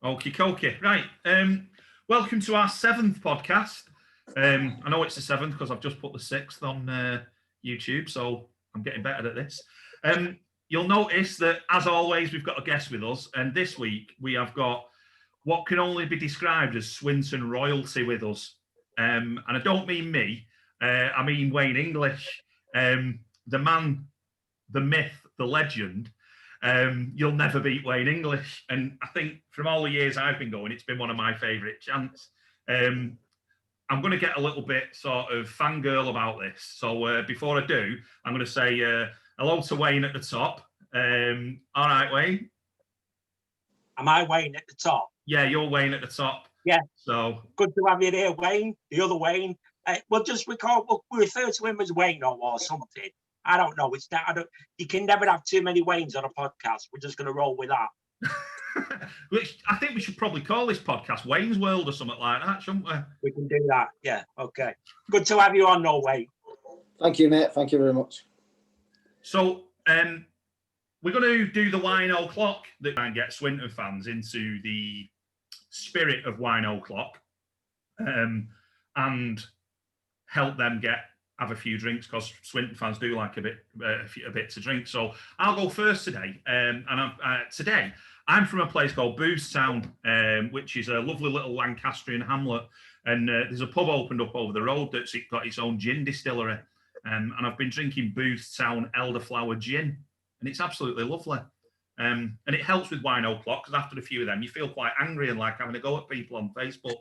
Okie dokie. Right. Welcome to our 7th podcast. I know it's the 7th because I've just put the 6th on YouTube, so I'm getting better at this. You'll notice that, as always, we've got a guest with us, and this week we have got what can only be described as Swinton royalty with us. And I don't mean me, I mean Wayne English, the man, the myth, the legend. You'll never beat Wayne English. And I think from all the years I've been going, it's been one of my favourite chants. I'm going to get a little bit sort of fangirl about this. So before I do, I'm going to say hello to Wayne at the top. All right, Wayne. Am I Wayne at the top? Yeah, you're Wayne at the top. Yeah. So good to have you here, Wayne. The other Wayne. We'll refer to him as Wayne or something. I don't know. It's not. You can never have too many Waynes on a podcast. We're just going to roll with that. Which I think we should probably call this podcast Wayne's World or something like that, shouldn't we? We can do that. Yeah. Okay. Good to have you on, Wayne. Thank you, mate. Thank you very much. So we're going to do the Wine Oclock that can get Swinton fans into the spirit of Wine Oclock and help them have a few drinks, because Swinton fans do like a bit to drink. So I'll go first today. Today I'm from a place called Boothstown, which is a lovely little Lancastrian hamlet. And there's a pub opened up over the road that's got its own gin distillery. And I've been drinking Boothstown Elderflower gin, and it's absolutely lovely. And it helps with Wine O'Clock, because after a few of them, you feel quite angry and like having a go at people on Facebook.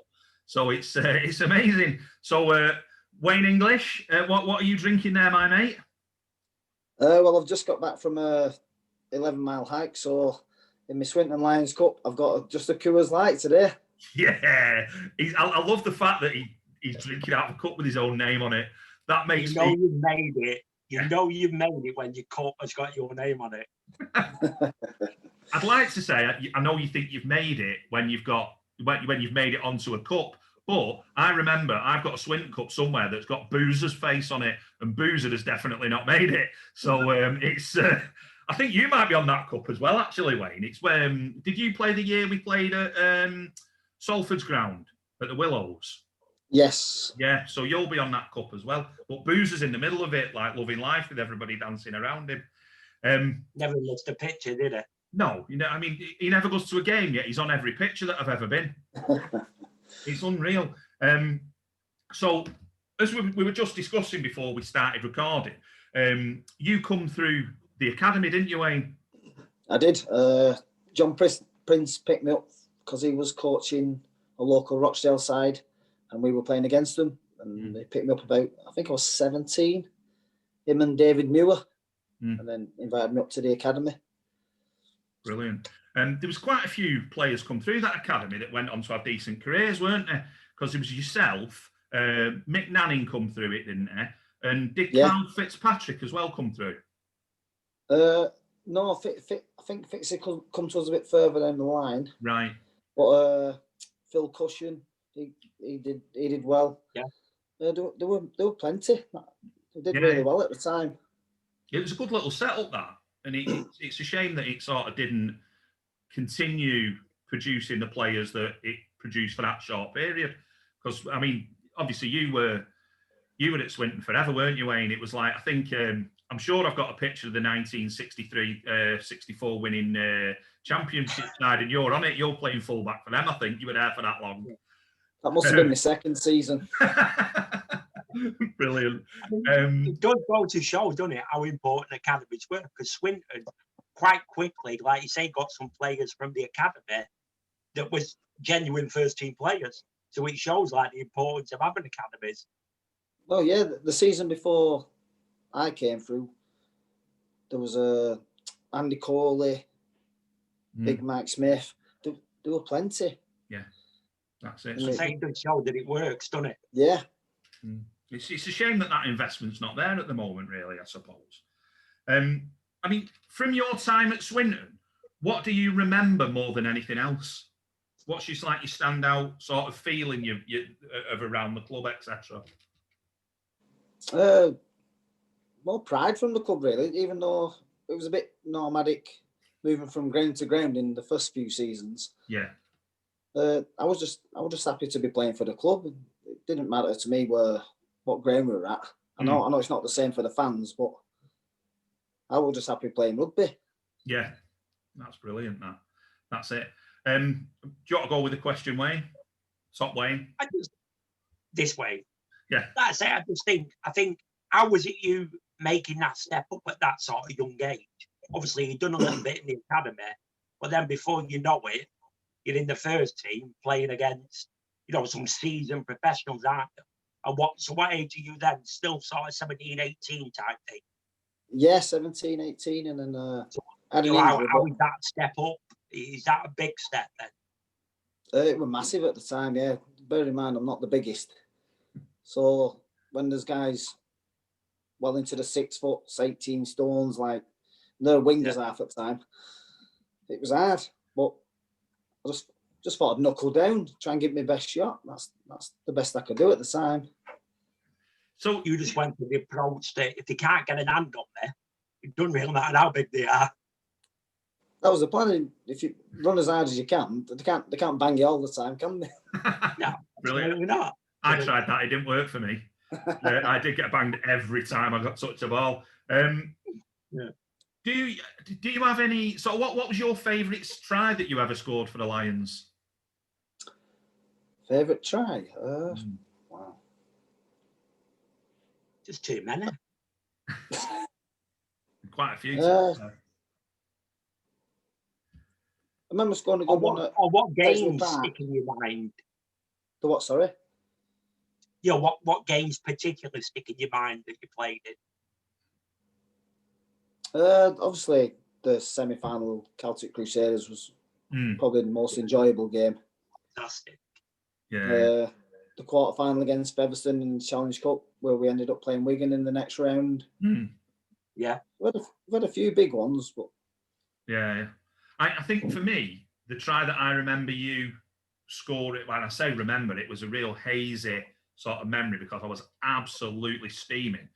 So it's amazing. So Wayne English, what are you drinking there, my mate? Well, I've just got back from a 11-mile hike, so in my Swinton Lions Cup, I've got just a Coors Light today. Yeah, I love the fact that he's drinking out of a cup with his own name on it. That makes you've made it. You know you've made it when your cup has got your name on it. I'd like to say I know you think you've made it when you've made it onto a cup. But I remember I've got a Swinton cup somewhere that's got Boozer's face on it, and Boozer has definitely not made it. So it's. I think you might be on that cup as well, actually, Wayne. It's when did you play the year we played at Salford's ground at the Willows? Yes. Yeah. So you'll be on that cup as well. But Boozer's in the middle of it, like loving life with everybody dancing around him. Never missed a picture, did it? No, I mean, he never goes to a game yet. He's on every picture that I've ever been. It's unreal. So, as we were just discussing before we started recording, you come through the academy, didn't you, Wayne? I did. John Prince picked me up because he was coaching a local Rochdale side, and we were playing against them. And they picked me up about, I think I was 17, him and David Muir, and then invited me up to the academy. Brilliant. There was quite a few players come through that academy that went on to have decent careers, weren't there? Because it was yourself, Mick Nanning come through it, didn't there? And did Carl Fitzpatrick as well come through? No, I think Fitzy come to us a bit further down the line. Right. But Phil Cushion, he did well. Yeah. There were plenty. They did really well at the time. It was a good little setup, that. And it's a shame that it sort of didn't continue producing the players that it produced for that short period. Because, I mean, obviously you were at Swinton forever, weren't you, Wayne? It was like, I think, I'm sure I've got a picture of the 1963-64 winning championship side, and you're on it. You're playing fullback for them, I think. You were there for that long. That must have been my second season. Brilliant. It does go to show, doesn't it, how important academies were? Because Swinton, quite quickly, like you say, got some players from the academy that was genuine first-team players. So it shows like the importance of having academies. Well, yeah, the season before I came through, there was Andy Corley, Big Mike Smith. There were plenty. Yeah, that's it. I think it does show that it works, doesn't it? Yeah. It's a shame that investment's not there at the moment, really, I suppose. I mean, from your time at Swinton, what do you remember more than anything else? What's just like your standout sort of feeling of around the club, etc.? More pride from the club, really, even though it was a bit nomadic moving from ground to ground in the first few seasons. Yeah. I was just happy to be playing for the club. It didn't matter to me what ground we were at. I know it's not the same for the fans, but I was just happy playing rugby. Yeah, that's brilliant. That's it. Do you want to go with the question, Wayne? Top Wayne. This way. Yeah. That's it. I think, how was it you making that step up at that sort of young age? Obviously, you've done a little bit in the academy, but then before you know it, you're in the first team playing against, some seasoned professionals, aren't you? And what age are you then? Still sort of 17, 18 type thing? Yeah, 17, 18, and then how is that step up? Is that a big step then? It was massive at the time, yeah. Bear in mind, I'm not the biggest. So when there's guys well into the 6 foot, 18 stones, like no wingers half at the time, it was hard. But I just thought I'd knuckle down, try and give me the best shot. That's the best I could do at the time. So you just went with the approach that if you can't get an hand on there, it doesn't really matter how big they are. That was the plan. If you run as hard as you can, they can't bang you all the time, can they? No, brilliant. Not. I tried that. It didn't work for me. I did get banged every time I got touched the ball. Do you have any? So what was your favourite try that you ever scored for the Lions? Favourite try? Wow. Just too many. Quite a few. I remember scoring a good one. What games stick in your mind? The what? Sorry. Yeah, what games particularly stick in your mind that you played in? Obviously, the semi-final Celtic Crusaders was probably the most enjoyable game. Fantastic. Yeah. The quarter-final against Featherstone in the Challenge Cup, where we ended up playing Wigan in the next round. Yeah. We had a few big ones, but... Yeah. I think for me, the try that I remember you scoring, when I say remember, it was a real hazy sort of memory because I was absolutely steaming,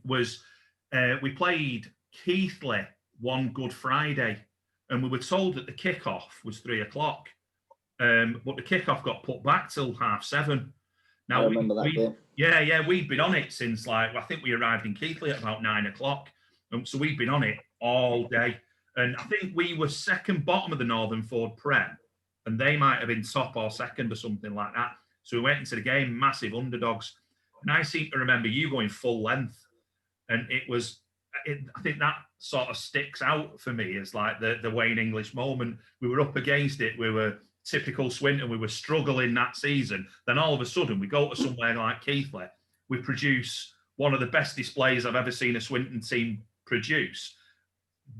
we played Keighley one Good Friday, and we were told that the kickoff was 3:00, but the kickoff got put back till 7:30. Now, I remember that game. Yeah, we'd been on it since I think we arrived in Keighley at about 9:00, so we'd been on it all day. And I think we were second bottom of the Northern Ford Prem, and they might have been top or second or something like that. So we went into the game, massive underdogs. And I seem to remember you going full length. And I think that sort of sticks out for me as like the Wayne English moment. We were up against it. We were typical Swinton. We were struggling that season. Then all of a sudden, we go to somewhere like Keighley. We produce one of the best displays I've ever seen a Swinton team produce,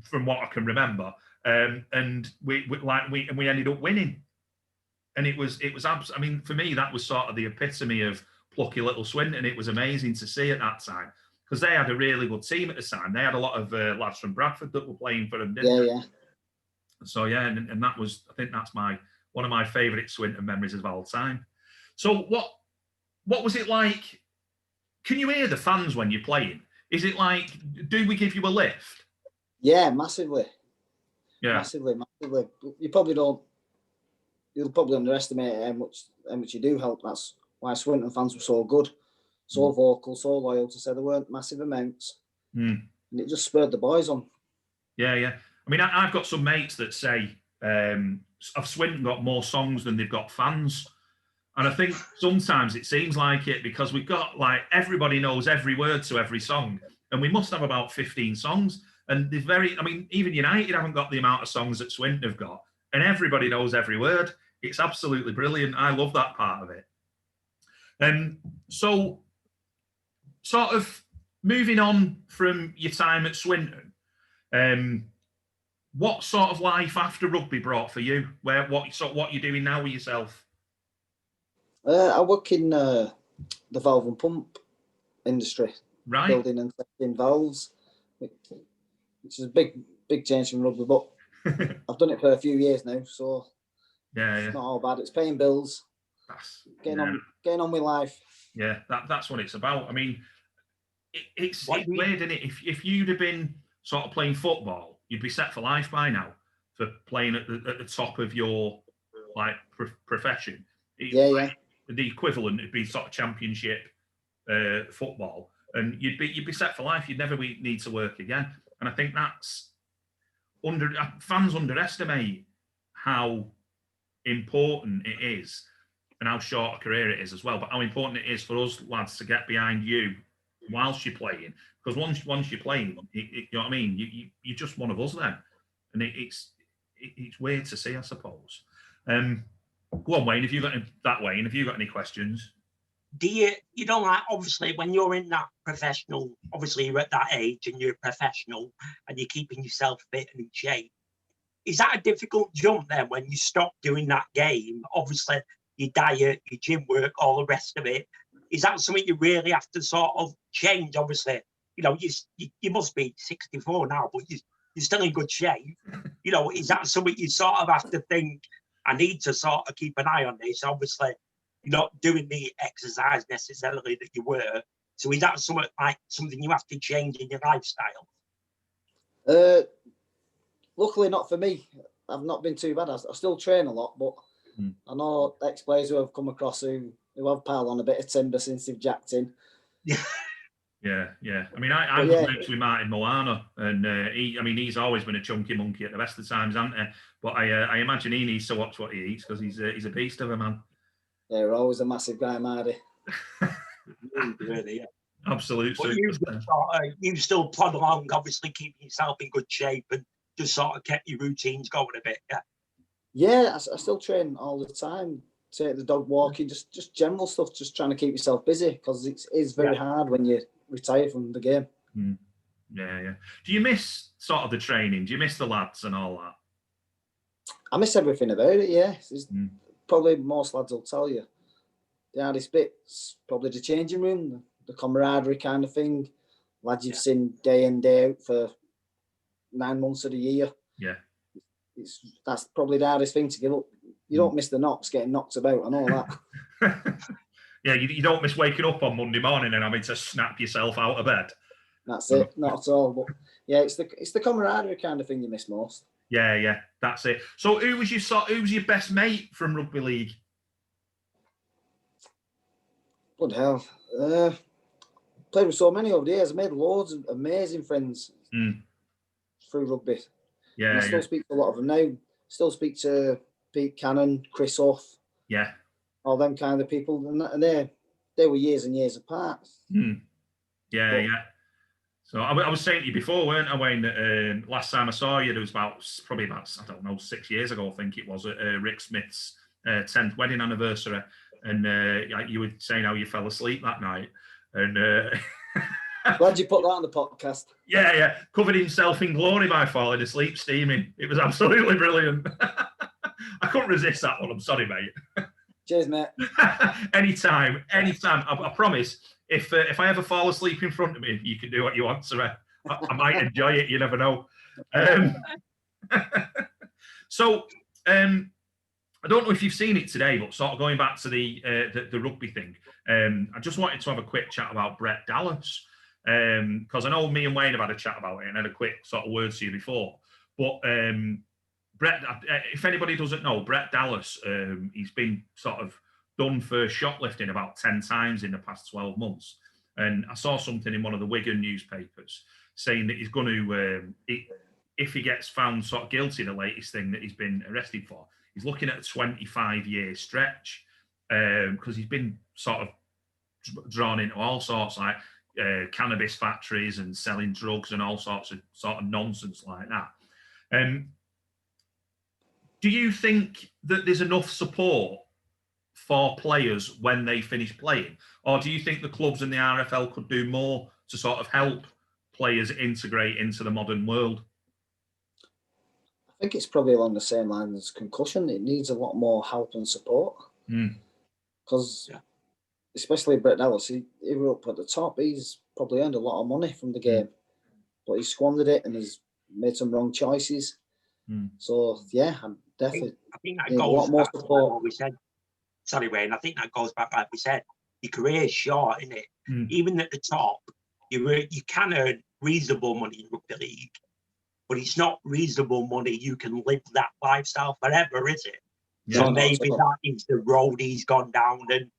from what I can remember, and we ended up winning, and it was I mean, for me, that was sort of the epitome of plucky little Swinton. It was amazing to see at that time because they had a really good team at the time. They had a lot of lads from Bradford that were playing for them. Yeah. So yeah, and that was, I think that's one of my favourite Swinton memories of all time. So what was it like? Can you hear the fans when you're playing? Is it like, do we give you a lift? Yeah, massively. Yeah, massively. You'll probably underestimate how much you do help. That's why Swinton fans were so good, so vocal, so loyal to say there weren't massive amounts, and it just spurred the boys on. Yeah. I mean, I've got some mates that say have Swinton got more songs than they've got fans, and I think sometimes it seems like it because we've got everybody knows every word to every song, and we must have about 15 songs. And even United haven't got the amount of songs that Swinton have got, and everybody knows every word. It's absolutely brilliant. I love that part of it. So, sort of moving on from your time at Swinton, what sort of life after rugby brought for you? What you're doing now with yourself? I work in the valve and pump industry, right? Building and testing valves, which is a big change from rugby, but I've done it for a few years now, so it's not all bad. It's paying bills, getting on with life. Yeah, that's what it's about. I mean, it's weird, isn't it? If you'd have been sort of playing football, you'd be set for life by now for playing at the top of your like profession. Yeah. The equivalent would be sort of championship football, and you'd be set for life. You'd never need to work again. And I think that's fans underestimate how important it is and how short a career it is as well, but how important it is for us lads to get behind you whilst you're playing, because once you're playing, you know what I mean, you're just one of us then, and it's weird to see, I suppose. Go on, Wayne, have you got any questions? Do you know, like, obviously when you're in that professional, obviously you're at that age and you're a professional and you're keeping yourself fit and in shape, is that a difficult jump then when you stop doing that game? Obviously your diet, your gym work, all the rest of it, is that something you really have to sort of change? Obviously, you know, you must be 64 now, but you're still in good shape. You know, is that something you sort of have to think, I need to sort of keep an eye on this? Obviously, you're not doing the exercise necessarily that you were. So is that something you have to change in your lifestyle? Luckily not for me. I've not been too bad. I still train a lot, but I know ex-players who have come across who have piled on a bit of timber since they've jacked in. Yeah. I mean, I was mates with Martin Milano, and he's always been a chunky monkey at the best of times, hasn't he? But I imagine he needs to watch what he eats, because he's a beast of a man. Yeah, you're always a massive guy, Marty. Really, yeah. Absolute. But you still plod along, obviously keeping yourself in good shape and just sort of kept your routines going a bit, yeah? Yeah, I still train all the time. Take the dog walking, just general stuff, just trying to keep yourself busy, because it is very hard when you retire from the game. Yeah. Do you miss sort of the training? Do you miss the lads and all that? I miss everything about it, yeah. Probably most lads will tell you. The hardest bit's probably the changing room, the camaraderie kind of thing. Lads you've seen day in, day out for 9 months of the year. Yeah. That's probably the hardest thing to give up. You don't miss the knocks, getting knocked about and all that. Yeah, you don't miss waking up on Monday morning and having to snap yourself out of bed. That's it, not at all. But yeah, it's the camaraderie kind of thing you miss most. Yeah, that's it. So who was your best mate from rugby league? Bloody hell. Played with so many over the years. I made loads of amazing friends through rugby. Yeah, and I still speak to a lot of them now. Still speak to Pete Cannon, Chris Huff. Yeah. All them kind of people. And they were years and years apart. Yeah. So I was saying to you before, weren't I, Wayne, that last time I saw you, there was probably about, I don't know, 6 years ago, I think it was, at Rick Smith's 10th wedding anniversary. And you were saying how you fell asleep that night. And glad you put that on the podcast. Yeah. Covered himself in glory by falling asleep steaming. It was absolutely brilliant. I couldn't resist that one. I'm sorry, mate. Cheers, mate. Anytime. I promise. If I ever fall asleep in front of me, you can do what you want, sir. I might enjoy it. You never know. So, I don't know if you've seen it today, but sort of going back to the rugby thing, I just wanted to have a quick chat about Brett Dallas, because I know me and Wayne have had a chat about it and had a quick sort of words to you before. But Brett, if anybody doesn't know, Brett Dallas, he's been sort of done for shoplifting about 10 times in the past 12 months. And I saw something in one of the Wigan newspapers saying that he's going to, if he gets found sort of guilty, the latest thing that he's been arrested for, he's looking at a 25-year stretch, because he's been sort of drawn into all sorts, like cannabis factories and selling drugs and all sorts of sort of nonsense like that. Do you think that there's enough support for players when they finish playing? Or do you think the clubs and the RFL could do more to sort of help players integrate into the modern world? I think it's probably along the same lines as concussion. It needs a lot more help and support. Because especially Brett Dallas, he grew up at the top. He's probably earned a lot of money from the game, but he squandered it and he's made some wrong choices. So yeah, I'm definitely. I think that goes a lot more support. What we said. Sorry, Wayne. I think that goes back, like we said. Your career's short, isn't it? Even at the top, you can earn reasonable money in rugby league, but it's not reasonable money you can live that lifestyle forever, is it? Yeah. So maybe that is the road he's gone down, and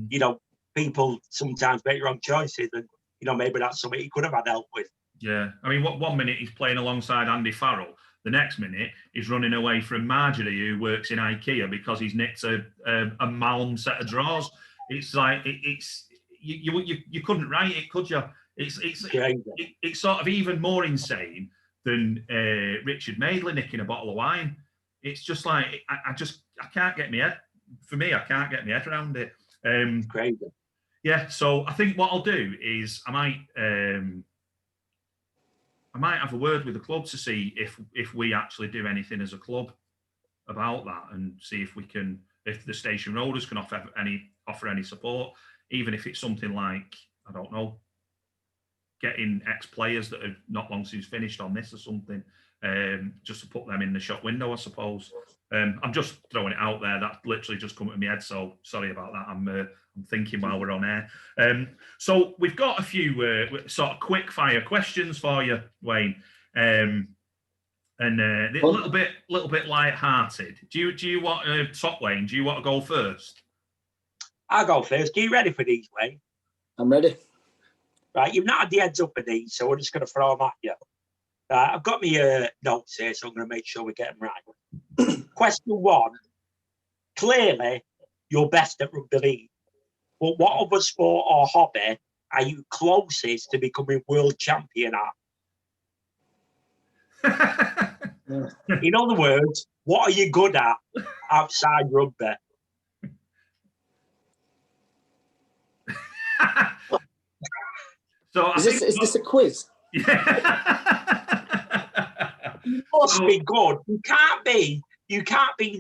you know, people sometimes make wrong choices, and you know, maybe that's something he could have had help with. Yeah, I mean, what 1 minute he's playing alongside Andy Farrell, the next minute he's running away from Marjorie, who works in IKEA, because he's nicked a Malm set of drawers. It's like it's you couldn't write it, could you? It's sort of even more insane than Richard Madeley nicking a bottle of wine. It's just like I can't get my head. For me, I can't get my head around it. Crazy. Yeah, so I think what I'll do is I might have a word with the club to see if we actually do anything as a club about that, and see if the station roaders can offer any support, even if it's something like, I don't know, getting ex-players that have not long since finished on this or something, just to put them in the shop window, I suppose. I'm just throwing it out there. That literally just come to my head, so sorry about that. I'm thinking while we're on air. So we've got a few sort of quick fire questions for you, Wayne, and a little bit light-hearted. Do you want top, Wayne? Do you want to go first? I'll go first. Are you ready for these, Wayne? I'm ready. Right, you've not had the heads up of these, so we're just going to throw them at you. I've got my notes here, so I'm going to make sure we get them right. Question 1. Clearly, you're best at rugby league. But what other sport or hobby are you closest to becoming world champion at? In other words, what are you good at outside rugby? So is this a quiz? You must be good. You can't be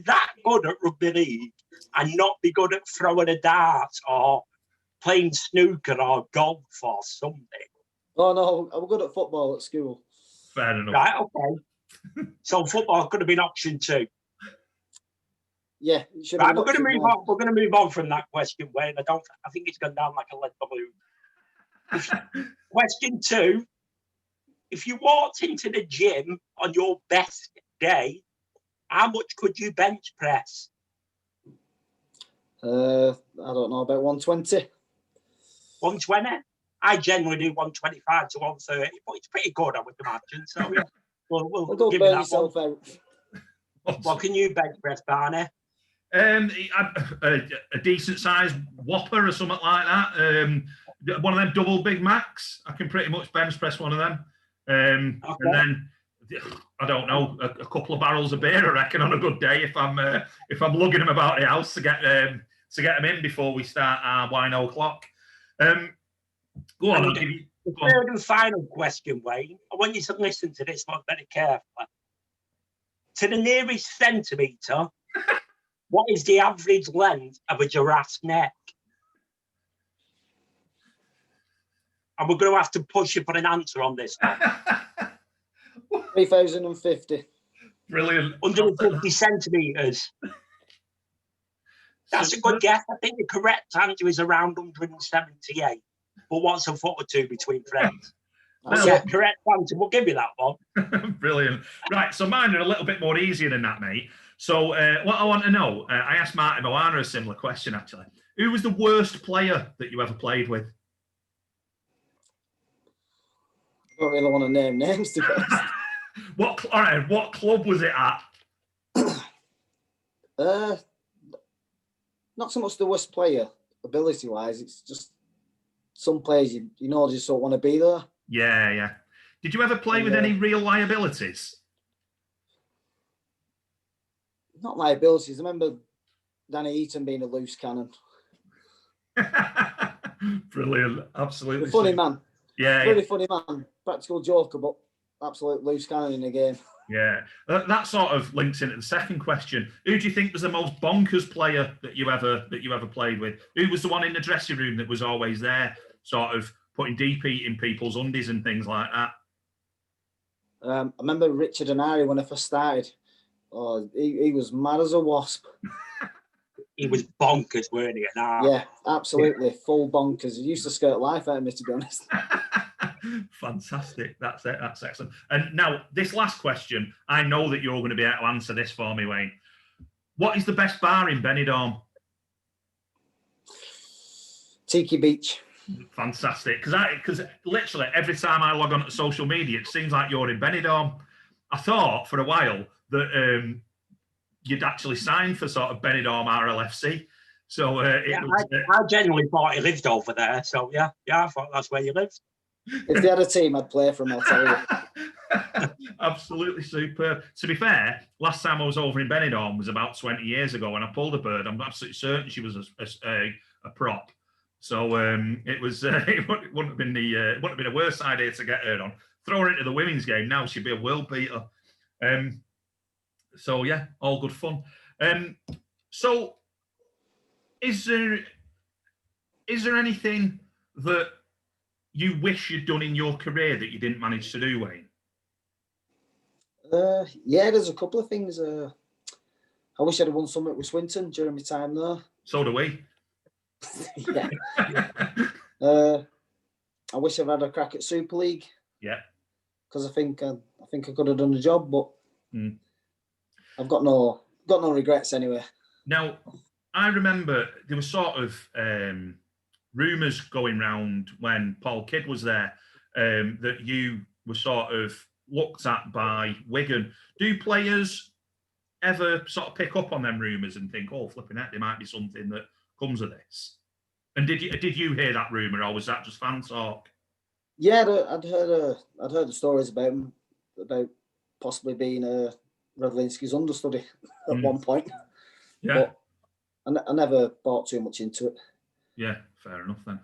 that good at rugby league and not be good at throwing a dart or playing snooker or golf or something. Oh no, I'm good at football at school. Fair enough. Right, okay. So football could have been option 2. Yeah. Right, we're going to move on. We're going to move on from that question, Wayne. I think it's gone down like a lead balloon. Question 2. If you walked into the gym on your best day, how much could you bench press? I don't know, about 120. 120? I generally do 125 to 130, but it's pretty good, I would imagine. So yeah, we'll Don't give burn you that yourself one. out. What can you bench press, Barney? A decent sized Whopper or something like that. One of them double Big Macs. I can pretty much bench press one of them. And then I don't know, a couple of barrels of beer, I reckon, on a good day, if I'm lugging them about the house to get them in before we start our wine Oclock. Go on, I'll give you. The third and final question, Wayne. I want you to listen to this one very carefully. To the nearest centimetre, what is the average length of a giraffe's neck? And we're going to have to push you for an answer on this one. 3,050. Brilliant. 150 centimetres. That's a good guess. I think the correct answer is around 178. But what's a foot or two between friends? Yeah, correct answer. We'll give you that one. Brilliant. Right, so mine are a little bit more easier than that, mate. So what I want to know, I asked Martin Moana a similar question, actually. Who was the worst player that you ever played with? I don't really want to name names, to be honest. What club was it at? Not so much the worst player, ability-wise. It's just some players you just don't want to be there. Yeah. Did you ever play with any real liabilities? Not liabilities. I remember Danny Eaton being a loose cannon. Brilliant. Absolutely. A funny man. Yeah. Very funny man. Practical joker, but absolute loose cannon in the game. Yeah. That sort of links into the second question. Who do you think was the most bonkers player that you ever played with? Who was the one in the dressing room that was always there, sort of putting deep heat in people's undies and things like that? I remember Richard and Harry when I first started. Oh, he was mad as a wasp. He was bonkers, weren't he? Yeah, absolutely. Full bonkers. He used to skirt life out of me, to be honest. Fantastic. That's it. That's excellent. And now, this last question, I know that you're going to be able to answer this for me, Wayne. What is the best bar in Benidorm? Tiki Beach. Fantastic, because literally every time I log on to social media, it seems like you're in Benidorm. I thought for a while that you'd actually signed for sort of Benidorm RLFC. So I genuinely thought he lived over there. So yeah, I thought that's where you lived. If they had a team, I'd play for them, I'll tell you. Absolutely superb. To be fair, last time I was over in Benidorm was about 20 years ago, and I pulled a bird. I'm absolutely certain she was a prop. So it was. It wouldn't have been a worse idea to get her on. Throw her into the women's game now; she'd be a world beater. So yeah, all good fun. So is there anything that you wish you'd done in your career that you didn't manage to do, Wayne? Yeah, there's a couple of things. I wish I'd have won something with Swinton during my time there. So do we. Yeah. I wish I'd had a crack at Super League. Yeah. Because I think I could have done the job, but I've got no regrets anyway. Now, I remember there was sort of rumours going round when Paul Kidd was there that you were sort of looked at by Wigan. Do players ever sort of pick up on them rumours and think, "Oh, flipping heck, there might be something that comes of this"? And did you hear that rumour, or was that just fan talk? Yeah, I'd heard the stories about him, about possibly being Radlinski's understudy at one point. Yeah. But I never bought too much into it. Yeah, fair enough then.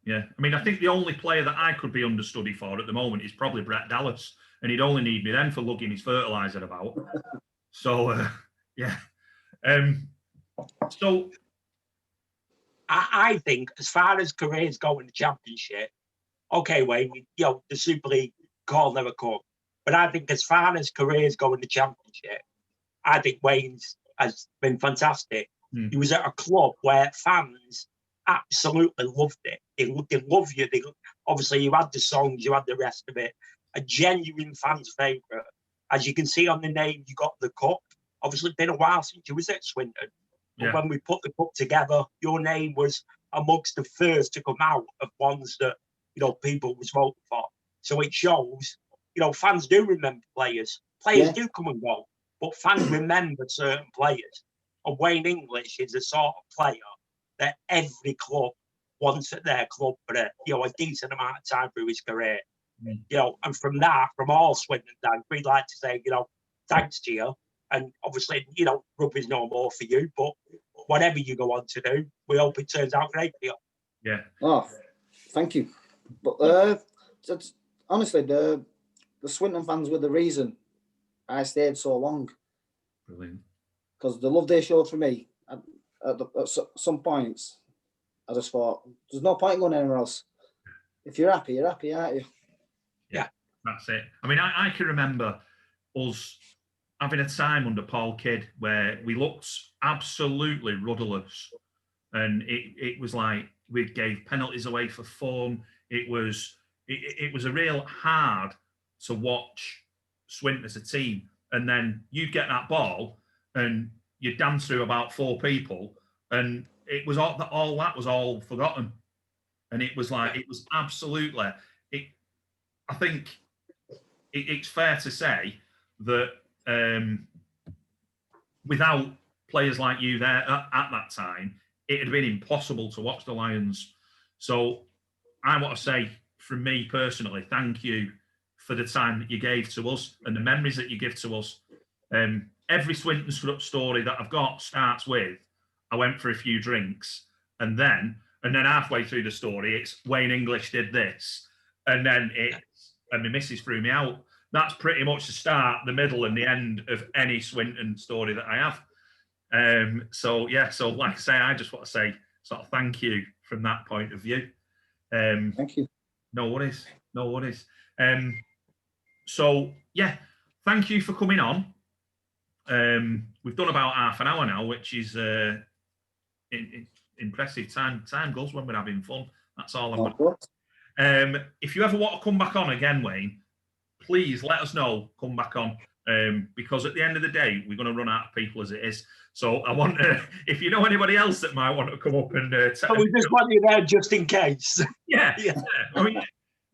Yeah, I mean, I think the only player that I could be understudy for at the moment is probably Brett Dallas, and he'd only need me then for lugging his fertiliser about. So, yeah. So, I think as far as careers go in the Championship, okay, Wayne, the Super League call never come. But I think as far as careers go in the Championship, I think Wayne's has been fantastic. He was at a club where fans absolutely loved it. They love you. Obviously, you had the songs, you had the rest of it. A genuine fan's favourite. As you can see on the name, you got the cup. Obviously, it's been a while since you was at Swinton. But when we put the cup together, your name was amongst the first to come out of ones that, people was voting for. So it shows, fans do remember players. Players do come and go, but fans remember certain players. And Wayne English is the sort of player that every club wants at their club for a decent amount of time through his career. And from all Swinton fans, we'd like to say, thanks to you. And obviously, rugby's no more for you, but whatever you go on to do, we hope it turns out great for you. Yeah. Oh, thank you. But honestly, the Swinton fans were the reason I stayed so long. Brilliant. Because the love they showed for me at some points, I just thought, there's no point in going anywhere else. If you're happy, aren't you? Yeah, that's it. I mean, I can remember us having a time under Paul Kidd where we looked absolutely rudderless. And it was like we gave penalties away for fun. It was a real hard to watch Swinton as a team. And then you'd get that ball and you'd dance through about 4 people, and it was all that was all forgotten. And it was like, it was absolutely, I think it's fair to say that without players like you there at that time, it had been impossible to watch the Lions. So I want to say, from me personally, thank you for the time that you gave to us and the memories that you give to us. Every Swinton story that I've got starts with, I went for a few drinks, and then halfway through the story, it's Wayne English did this, and then and my missus threw me out. That's pretty much the start, the middle, and the end of any Swinton story that I have. So like I say, I just want to say sort of thank you from that point of view. Thank you. No worries. So yeah, thank you for coming on. We've done about half an hour now, which is impressive. Time goes when we're having fun. That's all. If you ever want to come back on again, Wayne, please let us know. Come back on. because at the end of the day, we're going to run out of people as it is. So I want to, if you know anybody else that might want to come up and we just want you there just in case. Yeah. I mean,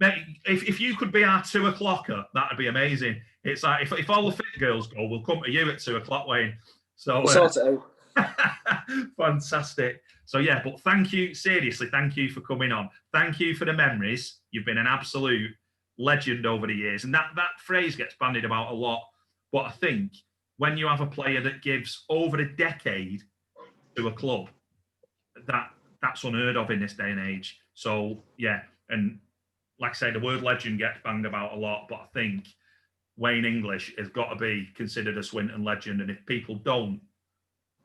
mate, if you could be our 2 o'clocker, that'd be amazing. It's like if all the fit girls go, we'll come to you at 2 o'clock, Wayne. So We'll sort it out. Fantastic. So yeah, but thank you, seriously, thank you for coming on. Thank you for the memories. You've been an absolute legend over the years, and that phrase gets bandied about a lot. But I think when you have a player that gives over a decade to a club, that's unheard of in this day and age. So yeah, and like I say, the word legend gets banged about a lot, but I think Wayne English has got to be considered a Swinton legend, and if people don't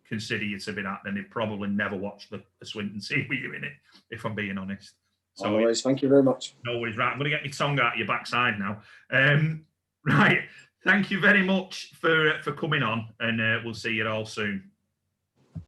consider you to be that, then they've probably never watched the Swinton scene with you in it, if I'm being honest. So, no worries. Thank you very much. No worries. Right, I'm going to get my tongue out of your backside now. Right, thank you very much for coming on, and we'll see you all soon.